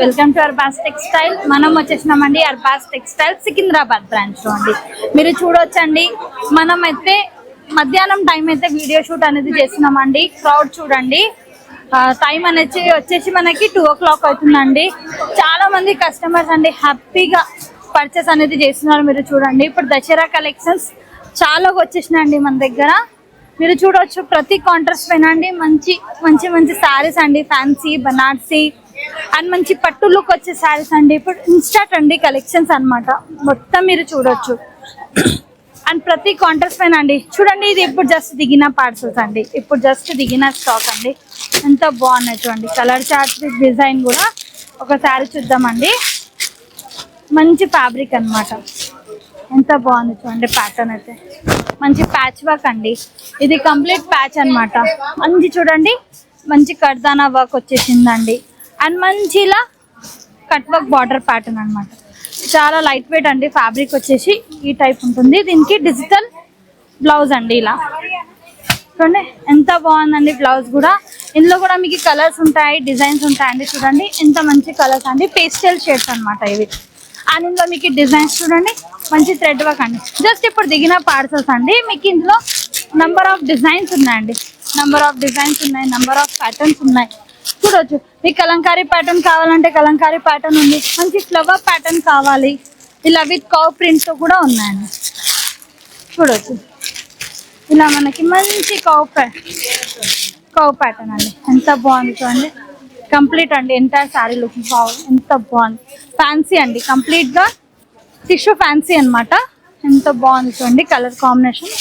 Welcome to Arbaz textile. మనం వచ్చేసినామండి Arbaz textile Secunderabad branch లో అండి. మీరు చూడొచ్చండి, మనం అయితే మధ్యాహ్నం టైం అయితే వీడియో షూట్ అనేది చేస్తున్నామండి. క్రౌడ్ చూడండి, టైం అనేది వచ్చేసి మనకి 2 o'clock అవుతుందండి. చాలా మంది కస్టమర్స్ అండి హ్యాపీగా పర్చేస్ అనేది చేస్తున్నారు. మీరు చూడండి, ఇప్పుడు దసరా కలెక్షన్స్ చాలా వచ్చేసినాయండి మన దగ్గర. మీరు చూడవచ్చు ప్రతి కాంట్రాస్ట్ పైన అండి మంచి మంచి మంచి శారీస్ అండి, ఫ్యాన్సీ బనార్సీ అండ్ మంచి పట్టు లుక్ వచ్చే శారీస్ అండి. ఇప్పుడు ఇన్స్టాట్ అండి కలెక్షన్స్ అన్నమాట మొత్తం మీరు చూడొచ్చు. అండ్ ప్రతి కాంట్రాస్ట్ పైన అండి చూడండి, ఇది ఇప్పుడు జస్ట్ దిగిన పార్సల్స్ అండి, ఇప్పుడు జస్ట్ దిగిన స్టాక్ అండి. ఎంత బాగున్నాయి చూడండి. కలర్ చార్ట్ డిజైన్ కూడా ఒక శారీ చూద్దామండి. మంచి ఫ్యాబ్రిక్ అన్నమాట, ఎంత బాగుంది చూడండి. ప్యాటర్న్ అయితే మంచి ప్యాచ్ వర్క్ అండి, ఇది కంప్లీట్ ప్యాచ్ అన్నమాట. మంచి చూడండి, మంచి కర్దానా వర్క్ వచ్చేసిందండి. అండ్ మంచిలా కట్ వర్క్ బార్డర్ ప్యాటర్న్ అన్నమాట. చాలా లైట్ వెయిట్ అండి, ఫ్యాబ్రిక్ వచ్చేసి ఈ టైప్ ఉంటుంది. దీనికి డిజిటల్ బ్లౌజ్ అండి. ఇలా చూడండి ఎంత బాగుందండి బ్లౌజ్ కూడా. ఇందులో కూడా మీకు కలర్స్ ఉంటాయి, డిజైన్స్ ఉంటాయండి. చూడండి ఎంత మంచి కలర్స్ అండి, పేస్టల్ షేడ్స్ అన్నమాట ఇవి. అండ్ ఇందులో మీకు డిజైన్స్ చూడండి, మంచి థ్రెడ్ వర్క్ అండి. జస్ట్ ఇప్పుడు దిగిన పార్సల్స్ అండి. మీకు ఇందులో నంబర్ ఆఫ్ డిజైన్స్ ఉన్నాయండి, నంబర్ ఆఫ్ డిజైన్స్ ఉన్నాయి, నంబర్ ఆఫ్ ప్యాటర్న్స్ ఉన్నాయి. చూడొచ్చు, మీకు కలంకారీ ప్యాటర్న్ కావాలంటే కలంకారీ ప్యాటర్న్ ఉంది, మంచి ఫ్లవర్ ప్యాటర్న్ కావాలి ఇలా విత్ కవ్ ప్రింట్స్ కూడా ఉన్నాయండి. చూడొచ్చు, ఇలా మనకి మంచి కవ్ ప్యాటర్న్ అండి. ఎంత బాగుంది చూడండి, కంప్లీట్ అండి ఎంటైర్ శారీ లుకింగ్ బాగుంది, ఎంత బాగుంది. ఫ్యాన్సీ అండి, కంప్లీట్ గా టిష్యూ ఫ్యాన్సీ అన్నమాట. ఎంత బాగుంది చూడండి కలర్ కాంబినేషన్.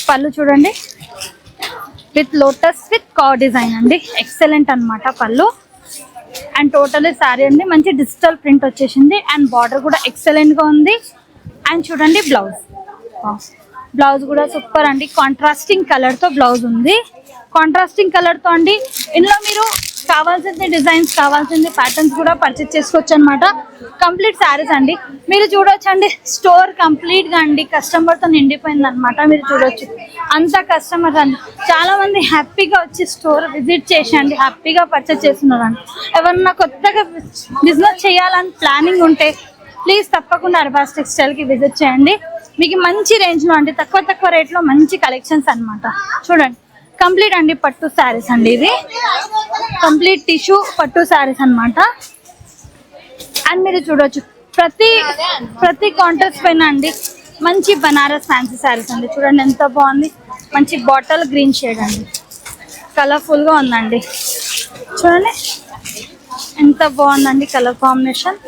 పళ్ళు చూడండి విత్ లోటస్ విత్ కవ్ డిజైన్ అండి, ఎక్సలెంట్ అన్నమాట పళ్ళు. అండ్ టోటల్ శారీ అండి మంచి డిజిటల్ ప్రింట్ వచ్చేసింది. అండ్ బార్డర్ కూడా ఎక్సలెంట్ గా ఉంది. అండ్ చూడండి బ్లౌజ్ కూడా సూపర్ అండి, కాంట్రాస్టింగ్ కలర్ తో బ్లౌజ్ ఉంది. కాంట్రాస్టింగ్ కలర్ తో అండి. ఇందులో మీరు కావాల్సింది డిజైన్స్, కావాల్సింది ప్యాటర్న్స్ కూడా పర్చేస్ చేసుకోవచ్చు అనమాట. కంప్లీట్ శారీస్ అండి. మీరు చూడొచ్చు అండి, స్టోర్ కంప్లీట్ గా అండి కస్టమర్ తో నిండిపోయింది అనమాట. మీరు చూడొచ్చు అంత కస్టమర్ అండి. చాలా మంది హ్యాపీగా వచ్చి స్టోర్ విజిట్ చేసి అండి హ్యాపీగా పర్చేస్ చేస్తున్నారు అండి. ఎవరన్నా కొత్తగా బిజినెస్ చేయాలని ప్లానింగ్ ఉంటే ప్లీజ్ తప్పకుండా అర్బాస్ టెక్స్టైల్ కి విజిట్ చేయండి. మీకు మంచి రేంజ్ లో అండి, తక్కువ రేట్ లో మంచి కలెక్షన్స్ అన్నమాట. చూడండి కంప్లీట్ అండి పట్టు శారీస్ అండి, ఇది కంప్లీట్ టిష్యూ పట్టు శారీస్ అన్నమాట. అండ్ మీరు చూడొచ్చు ప్రతి కాంట్రాస్ట్ పైన అండి మంచి బనారస్ ఫ్యాన్సీ శారీస్ అండి. చూడండి ఎంత బాగుంది, మంచి బాటిల్ గ్రీన్ షేడ్ అండి, కలర్ఫుల్ గా ఉందండి. చూడండి ఎంత బాగుందండి colour combination.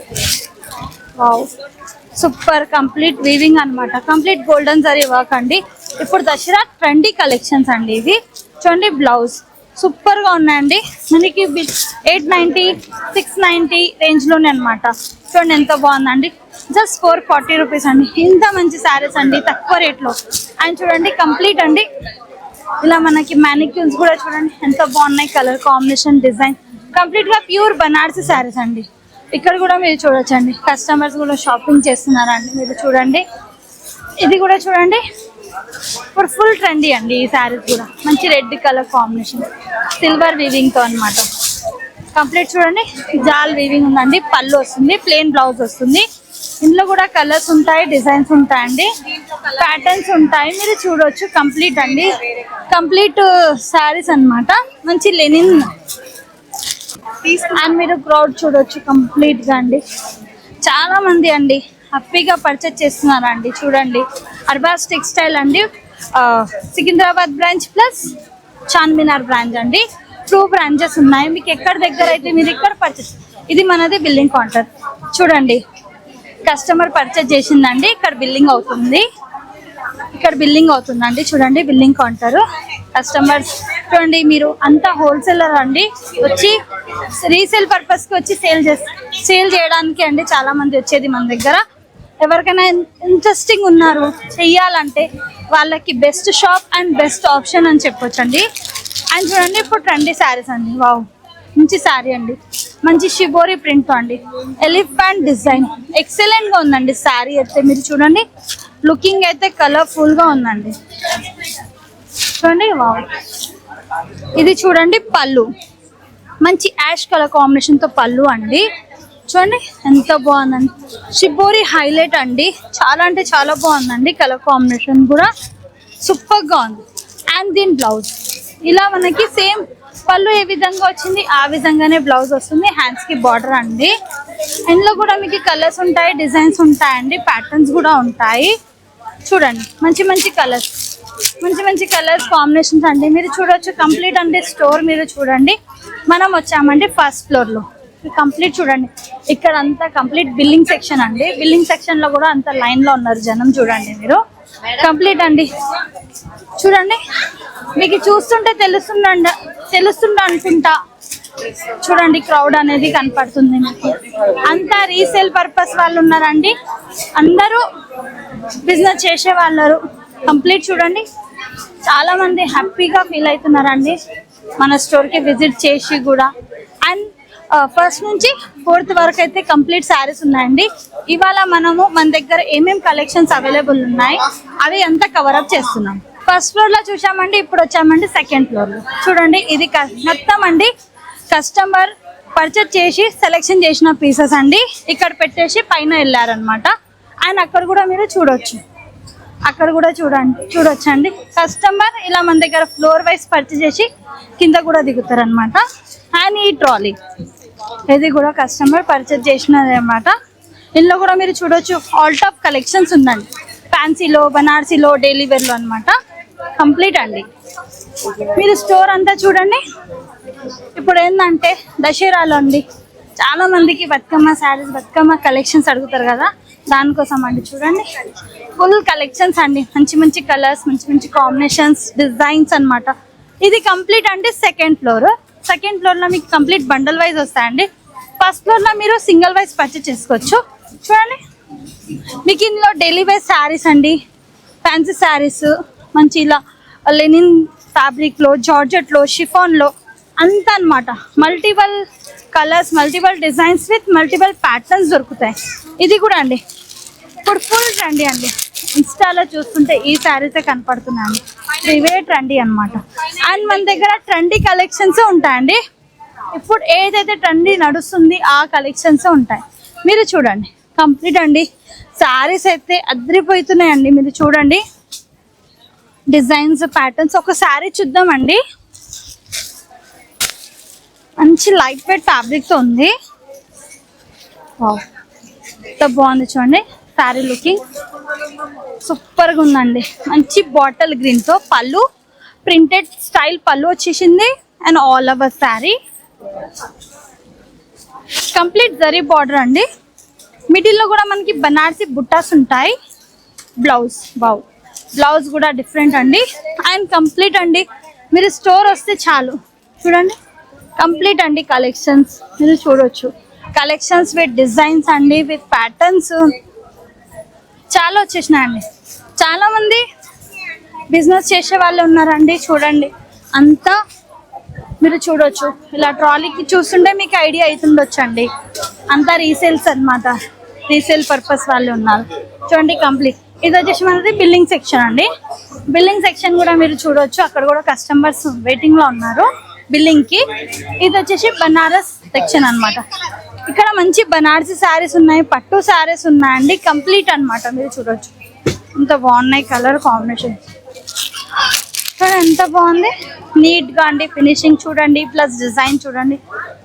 Wow super, complete weaving అన్నమాట, కంప్లీట్ గోల్డెన్ జరీ వర్క్ అండి. ఇప్పుడు దసరా ట్రెండీ కలెక్షన్స్ అండి ఇవి. చూడండి బ్లౌజ్ సూపర్ గా ఉన్నాయండి. మనకి 890 690 రేంజ్ లోనే అనమాట. చూడండి ఎంత బాగుందండి, జస్ట్ 440 రూపీస్ అండి. ఇంత మంచి శారీస్ అండి తక్కువ రేట్ లో. అండ్ చూడండి కంప్లీట్ అండి ఇలా మనకి మ్యానిక్యూన్స్ కూడా చూడండి ఎంత బాగున్నాయి, కలర్ కాంబినేషన్ డిజైన్. కంప్లీట్ గా ప్యూర్ బనారసి శారీస్ అండి. ఇక్కడ కూడా మీరు చూడొచ్చండి, కస్టమర్స్ కూడా షాపింగ్ చేస్తున్నారండి. మీరు చూడండి ఇది కూడా చూడండి, ఇప్పుడు ఫుల్ ట్రెండీ అండి ఈ శారీస్ కూడా. మంచి red colour combination, silver weaving తో అనమాట. కంప్లీట్ చూడండి జాల్ వీవింగ్ ఉందండి. పళ్ళు వస్తుంది, ప్లెయిన్ బ్లౌజ్ వస్తుంది. ఇందులో కూడా కలర్స్ ఉంటాయి, డిజైన్స్ ఉంటాయండి, ప్యాటర్న్స్ ఉంటాయి. మీరు చూడొచ్చు కంప్లీట్ అండి, కంప్లీట్ శారీస్ అన్నమాట. మంచి లెనిన్. అండ్ మీరు క్రౌడ్ చూడొచ్చు కంప్లీట్ గా అండి, చాలా మంది అండి హ్యాపీగా పర్చేస్ చేస్తున్నారండి. చూడండి అర్బాస్ టెక్స్టైల్ అండి, Secunderabad branch plus Charminar branch అండి. 2 బ్రాంచెస్ ఉన్నాయి. మీకు ఎక్కడ దగ్గర అయితే మీరు ఇక్కడ పర్చేస్. ఇది మనది బిల్లింగ్ కౌంటర్. చూడండి కస్టమర్ పర్చేస్ చేసిందండి, ఇక్కడ బిల్లింగ్ అవుతుంది, ఇక్కడ బిల్లింగ్ అవుతుందండి. చూడండి బిల్లింగ్ కౌంటర్. కస్టమర్స్ చూడండి, మీరు అంతా హోల్సేలర్ అండి, వచ్చి రీసేల్ పర్పస్ కి వచ్చి సేల్ చేయడానికి అండి చాలా మంది వచ్చేది మన దగ్గర. ఎవరికైనా ఇంట్రెస్టింగ్ ఉన్నారు చెయ్యాలంటే వాళ్ళకి best shop and best option అని చెప్పొచ్చండి. అండ్ చూడండి ఇప్పుడు ట్రెండీ శారీస్ అండి. వావ్ మంచి శారీ అండి, మంచి షిబోరి ప్రింట్ అండి, ఎలిఫెంట్ డిజైన్, ఎక్సలెంట్ గా ఉందండి శారీ అయితే. మీరు చూడండి లుకింగ్ అయితే కలర్ఫుల్ గా ఉందండి. చూడండి వావ్, ఇది చూడండి పళ్ళు. మంచి యాష్ కలర్ కాంబినేషన్ తో పళ్ళు అండి. చూడండి ఎంత బాగుందండి. షిబోరి హైలైట్ అండి. చాలా అంటే చాలా బాగుందండి. కలర్ కాంబినేషన్ కూడా సూపర్ గా ఉంది. అండ్ దీని బ్లౌజ్ ఇలా మనకి సేమ్ పళ్ళు ఏ విధంగా వచ్చింది ఆ విధంగానే బ్లౌజ్ వస్తుంది. హ్యాండ్స్ కి బార్డర్ అండి. ఇందులో కూడా మీకు కలర్స్ ఉంటాయి, డిజైన్స్ ఉంటాయండి, ప్యాటర్న్స్ కూడా ఉంటాయి. చూడండి మంచి మంచి కలర్స్, మంచి మంచి కలర్స్ కాంబినేషన్స్ అండి. మీరు చూడొచ్చు కంప్లీట్ అంటే స్టోర్ మీరు చూడండి. మనం వచ్చామండి ఫస్ట్ ఫ్లోర్ లో. కంప్లీట్ చూడండి ఇక్కడ అంతా కంప్లీట్ బిల్లింగ్ సెక్షన్ అండి. బిల్లింగ్ సెక్షన్ లో కూడా అంత లైన్ లో ఉన్నారు జనం. చూడండి మీరు కంప్లీట్ అండి. చూడండి మీకు చూస్తుంటే తెలుస్తుండ అనుకుంటా. చూడండి క్రౌడ్ అనేది కనపడుతుంది మీకు. అంతా రీసేల్ పర్పస్ వాళ్ళు ఉన్నారండి. అందరూ బిజినెస్ చేసే వాళ్ళు. కంప్లీట్ చూడండి చాలా మంది హ్యాపీగా ఫీల్ అవుతున్నారండి మన స్టోర్ కి విజిట్ చేసి కూడా. అండ్ ఫస్ట్ నుంచి 4th వరకు అయితే కంప్లీట్ శారీస్ ఉన్నాయండి. ఇవాళ మనము మన దగ్గర ఏమేం కలెక్షన్స్ అవైలబుల్ ఉన్నాయి అవి అంతా కవర్ అప్ చేస్తున్నాం. ఫస్ట్ ఫ్లోర్ లో చూసామండి, ఇప్పుడు వచ్చామండి సెకండ్ ఫ్లోర్ లో. చూడండి ఇది మొత్తం అండి కస్టమర్ పర్చేజ్ చేసి సెలెక్షన్ చేసిన పీసెస్ అండి. ఇక్కడ పెట్టేసి పైన వెళ్ళారనమాట. అండ్ అక్కడ కూడా మీరు చూడొచ్చు, అక్కడ కూడా చూడొచ్చండి. కస్టమర్ ఇలా మన దగ్గర ఫ్లోర్ వైజ్ పర్చేజ్ చేసి కింద కూడా దిగుతారు అనమాట. అండ్ ఈ ట్రాలీ ఇది కూడా కస్టమర్ పర్చేజ్ చేసినది అనమాట. ఇందులో కూడా మీరు చూడొచ్చు ఆల్ టాప్ కలెక్షన్స్ ఉందండి. ఫ్యాన్సీలో, బనార్సీలో, డైలీ వేర్లో అనమాట. కంప్లీట్ అండి. మీరు స్టోర్ అంతా చూడండి. ఇప్పుడు ఏంటంటే దసరాలో అండి చాలా మందికి బతుకమ్మ శారీస్, బతుకమ్మ కలెక్షన్స్ అడుగుతారు కదా, దానికోసం అండి. చూడండి ఫుల్ కలెక్షన్స్ అండి. మంచి మంచి కలర్స్, మంచి మంచి కాంబినేషన్స్, డిజైన్స్ అన్నమాట. ఇది కంప్లీట్ అంటే సెకండ్ ఫ్లోర్. సెకండ్ ఫ్లోర్ లో మీకు కంప్లీట్ బండల్ వైజ్ వస్తాయండి. ఫస్ట్ ఫ్లోర్ లో మీరు సింగిల్ వైజ్ పర్చేస్ చేసుకోవచ్చు. చూడండి మీకు ఇందులో డైలీ వేర్ శారీస్ అండి, ఫ్యాన్సీ శారీస్, మంచి ఇలా లెనిన్ ఫ్యాబ్రిక్ లో, జార్జెట్ లో, షిఫాన్ లో అంతా అన్నమాట. Multiple colours, multiple designs with multiple patterns దొరుకుతాయి. ఇది కూడా అండి ఇప్పుడు ఫుల్ ట్రెండీ అండి. ఇన్స్టాలో చూస్తుంటే ఈ శారీసే కనపడుతున్నాయండి. ఇవే ట్రెండీ అనమాట. అండ్ మన దగ్గర ట్రెండీ కలెక్షన్స్ ఉంటాయండి. ఇప్పుడు ఏదైతే ట్రెండీ నడుస్తుంది ఆ కలెక్షన్స్ ఉంటాయి. మీరు చూడండి కంప్లీట్ అండి. శారీస్ అయితే అదిరిపోతున్నాయండి. మీరు చూడండి డిజైన్స్, ప్యాటర్న్స్. ఒక శారీ చూద్దామండి. మంచి లైట్ వెయిట్ ఫ్యాబ్రిక్ తో ఉంది. ఎంత బాగుంది చూడండి. శారీ లుకింగ్ సూపర్ గా ఉందండి. మంచి బాటిల్ గ్రీన్ తో పళ్ళు, ప్రింటెడ్ స్టైల్ పళ్ళు వచ్చేసింది. And all over sari complete zari border అండి. మిడిల్ లో కూడా మనకి బనారసి బుట్టాస్ ఉంటాయి. బ్లౌజ్ బ్లౌజ్ కూడా డిఫరెంట్ అండి. అండ్ కంప్లీట్ అండి. మీరు స్టోర్ వస్తే చాలు చూడండి కంప్లీట్ అండి. కలెక్షన్స్ మీరు చూడొచ్చు. కలెక్షన్స్ విత్ డిజైన్స్ అండి, విత్ ప్యాటర్న్స్ చాలా వచ్చేసినాయండి. చాలా మంది బిజినెస్ చేసే వాళ్ళు ఉన్నారండి. చూడండి అంతా మీరు చూడొచ్చు. ఇలా ట్రాలీకి చూస్తుంటే మీకు ఐడియా అవుతుండొచ్చు అండి. అంతా రీసేల్స్ అన్నమాట. రీసేల్ పర్పస్ వాళ్ళు ఉన్నారు. చూడండి కంప్లీట్. ఇది వచ్చేసి మనది బిల్లింగ్ సెక్షన్ అండి. బిల్లింగ్ సెక్షన్ కూడా మీరు చూడొచ్చు. అక్కడ కూడా కస్టమర్స్ వెయిటింగ్ లో ఉన్నారు బిల్లింగ్ కి. ఇది వచ్చేసి బనారస్ సెక్షన్ అన్నమాట. ఇక్కడ మంచి బనారసి శారీస్ ఉన్నాయి, పట్టు శారీస్ ఉన్నాయండి. కంప్లీట్ అన్నమాట. మీరు చూడొచ్చు ఎంత బాగున్నాయి కలర్ కాంబినేషన్. చూడండి ఎంత బాగుంది నీట్ గా అండి. ఫినిషింగ్ చూడండి, ప్లస్ డిజైన్ చూడండి.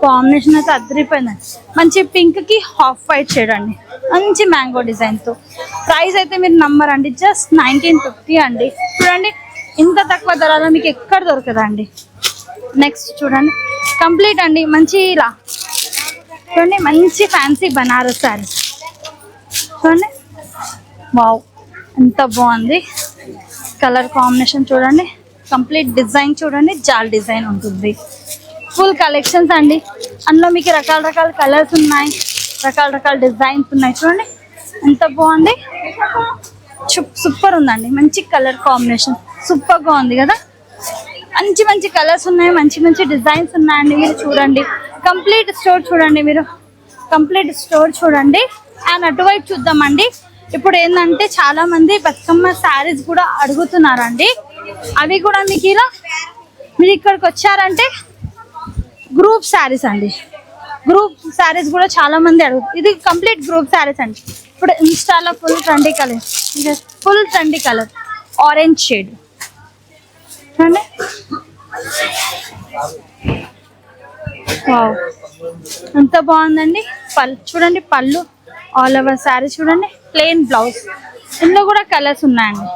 కాంబినేషన్ అయితే అదిరిపోయిందండి. మంచి పింక్ కి హాఫ్ వైట్ షేడ్ అండి. మంచి మ్యాంగో డిజైన్ తో. ప్రైస్ అయితే మీరు నమ్మరు అండి, జస్ట్ 1950 అండి. చూడండి ఇంత తక్కువ ధరలో మీకు ఎక్కడ దొరకదండి. నెక్స్ట్ చూడండి కంప్లీట్ అండి. మంచి ఇలా చూడండి మంచి ఫ్యాన్సీ బనారస్ శారీస్ చూడండి. వావ్ ఎంత బాగుంది కలర్ కాంబినేషన్ చూడండి. కంప్లీట్ డిజైన్ చూడండి, జాల్ డిజైన్ ఉంటుంది. ఫుల్ కలెక్షన్స్ అండి. అందులో మీకు రకాల రకాల కలర్స్ ఉన్నాయి, రకాల రకాల డిజైన్స్ ఉన్నాయి. చూడండి ఎంత బాగుంది. సూపర్ ఉందండి. మంచి కలర్ కాంబినేషన్ సూపర్ గా ఉంది కదా. మంచి మంచి కలర్స్ ఉన్నాయి, మంచి మంచి డిజైన్స్ ఉన్నాయండి. మీరు చూడండి కంప్లీట్ స్టోర్ చూడండి. మీరు కంప్లీట్ స్టోర్ చూడండి. అండ్ అటువైపు చూద్దామండి. ఇప్పుడు ఏంటంటే చాలా మంది బతుకమ్మ శారీస్ కూడా అడుగుతున్నారండి. అవి కూడా మీకు ఇలా మీరు ఇక్కడికి వచ్చారంటే గ్రూప్ శారీస్ అండి. గ్రూప్ శారీస్ కూడా చాలా మంది అడుగుతారు. ఇది కంప్లీట్ గ్రూప్ శారీస్ అండి. ఇప్పుడు ఇన్స్టాలో full trendy colour orange shade చూడండి. వావ్ ఎంత బాగుందండి. చూడండి పళ్ళు ఆల్ ఓవర్ శారీ చూడండి. Plain blouse. ఇందులో కూడా కలర్స్ ఉన్నాయండి.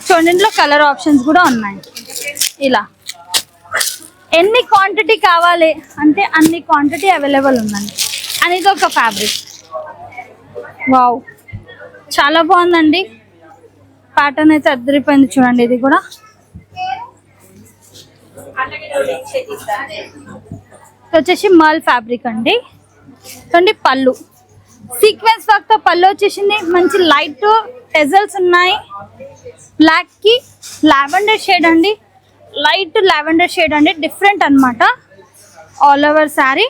చూడండి ఇందులో కలర్ ఆప్షన్స్ కూడా ఉన్నాయి. ఇలా ఎన్ని క్వాంటిటీ కావాలి అంటే అన్ని క్వాంటిటీ అవైలబుల్ ఉందండి. అని ఇది ఒక ఫ్యాబ్రిక్. వావ్ చాలా బాగుందండి. ప్యాటర్న్ అయితే అద్దరిపోయింది చూడండి. ఇది కూడా వచ్చేసి మల్ ఫ్యాబ్రిక్ అండి. చూడండి పళ్ళు సీక్వెన్స్ వర్క్ తో పళ్ళు వచ్చేసింది. మంచి లైట్ టెజల్స్ ఉన్నాయి. బ్లాక్ కి లావెండర్ షేడ్ అండి. లైట్ లావెండర్ షేడ్ అండి. డిఫరెంట్ అన్నమాట. ఆల్ ఓవర్ శారీ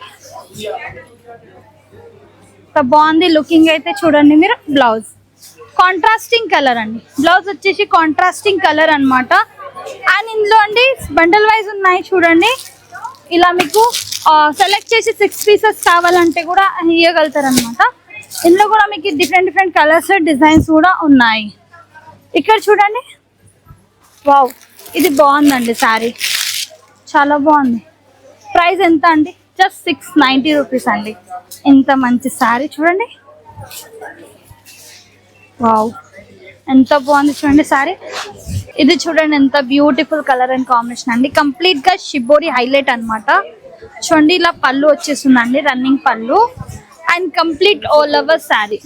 బాగుంది. లుకింగ్ అయితే చూడండి మీరు. బ్లౌజ్ కాంట్రాస్టింగ్ కలర్ అండి. బ్లౌజ్ వచ్చేసి కాంట్రాస్టింగ్ కలర్ అన్నమాట. అండ్ ఇందులో అండి బండల్ వైజ్ ఉన్నాయి చూడండి. ఇలా మీకు సెలెక్ట్ చేసి 6 పీసెస్ కావాలంటే కూడా ఇవ్వగలుగుతారు అనమాట. ఇందులో కూడా మీకు డిఫరెంట్ కలర్స్ డిజైన్స్ కూడా ఉన్నాయి. ఇక్కడ చూడండి. వావ్ ఇది బాగుందండి శారీ. చాలా బాగుంది. ప్రైస్ ఎంత అండి? జస్ట్ 690 రూపీస్ అండి. ఇంత మంచి శారీ చూడండి. వావ్ ఎంత బాగుంది చూడండి శారీ. ఇది చూడండి ఎంత బ్యూటిఫుల్ కలర్ అండ్ కాంబినేషన్ అండి. కంప్లీట్ గా షిబోరి హైలైట్ అన్నమాట. చూడండి ఇలా పళ్ళు వచ్చేస్తుందండి. రన్నింగ్ పళ్ళు and complete all over sari.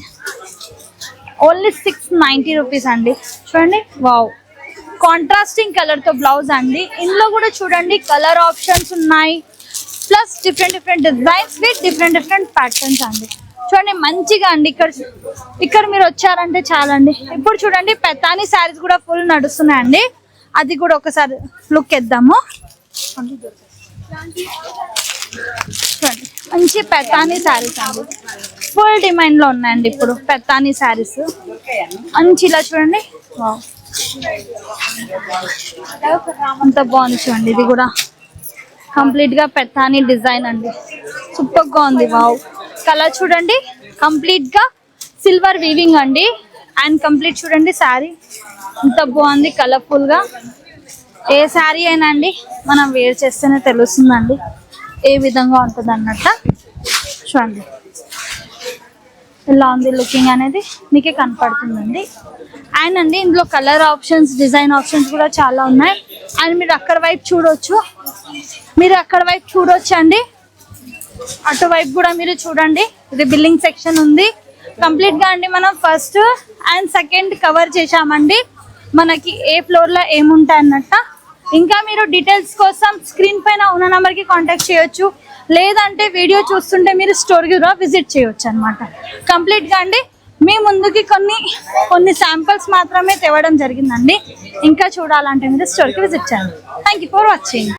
Only 690 rupees అండి. చూడండి. వావ్ కాంట్రాస్టింగ్ కలర్ తో బ్లౌజ్ అండి. ఇందులో కూడా చూడండి కలర్ ఆప్షన్స్ ఉన్నాయి. Plus different designs with different patterns అండి. చూడండి మంచిగా అండి. ఇక్కడ మీరు వచ్చారంటే చాలండి. ఇప్పుడు చూడండి పెతానీ శారీస్ కూడా ఫుల్ నడుస్తున్నాయండి. అది కూడా ఒకసారి లుక్ ఇద్దాము. చూడండి మంచి పెతానీ శారీస్ అండి. ఫుల్ డిమాండ్ లో ఉన్నాయండి ఇప్పుడు పెతానీ శారీస్. మంచి ఇలా చూడండి. అంత బాగుంది చూడండి. ఇది కూడా కంప్లీట్ గా పెతానీ డిజైన్ అండి. సూపర్ గా ఉంది. వావ్ కలర్ చూడండి. కంప్లీట్ గా సిల్వర్ వీవింగ్ అండి. అండ్ కంప్లీట్ చూడండి శారీ ఎంత బాగుంది. కలర్ఫుల్ గా ఏ శారీ అయినా అండి మనం వేర్ చేస్తేనే తెలుస్తుందండి ఏ విధంగా ఉంటుంది అన్నట్టు. చూడండి ఇలా ఉంది లుకింగ్ అనేది మీకే కనపడుతుందండి. అండ్ అండి ఇందులో కలర్ ఆప్షన్స్ డిజైన్ ఆప్షన్స్ కూడా చాలా ఉన్నాయి. అండ్ మీరు అక్కడ వైపు చూడొచ్చు అండి. అటువైపు కూడా మీరు చూడండి. ఇది బిల్లింగ్ సెక్షన్ ఉంది. కంప్లీట్ గా అండి మనం ఫస్ట్ అండ్ సెకండ్ కవర్ చేశామండి. మనకి ఏ ఫ్లోర్ లో ఏముంటాయి అన్నట్ట. ఇంకా మీరు డీటెయిల్స్ కోసం స్క్రీన్ పైన ఉన్న నెంబర్ కి కాంటాక్ట్ చేయొచ్చు. లేదంటే వీడియో చూస్తుంటే మీరు స్టోర్ కి కూడా విజిట్ చేయొచ్చు అనమాట. కంప్లీట్ గా అండి మీ ముందుకి కొన్ని శాంపిల్స్ మాత్రమే తేవడం జరిగిందండి. ఇంకా చూడాలంటే మీరు స్టోర్ కి విజిట్ చేయండి. Thank you for watching.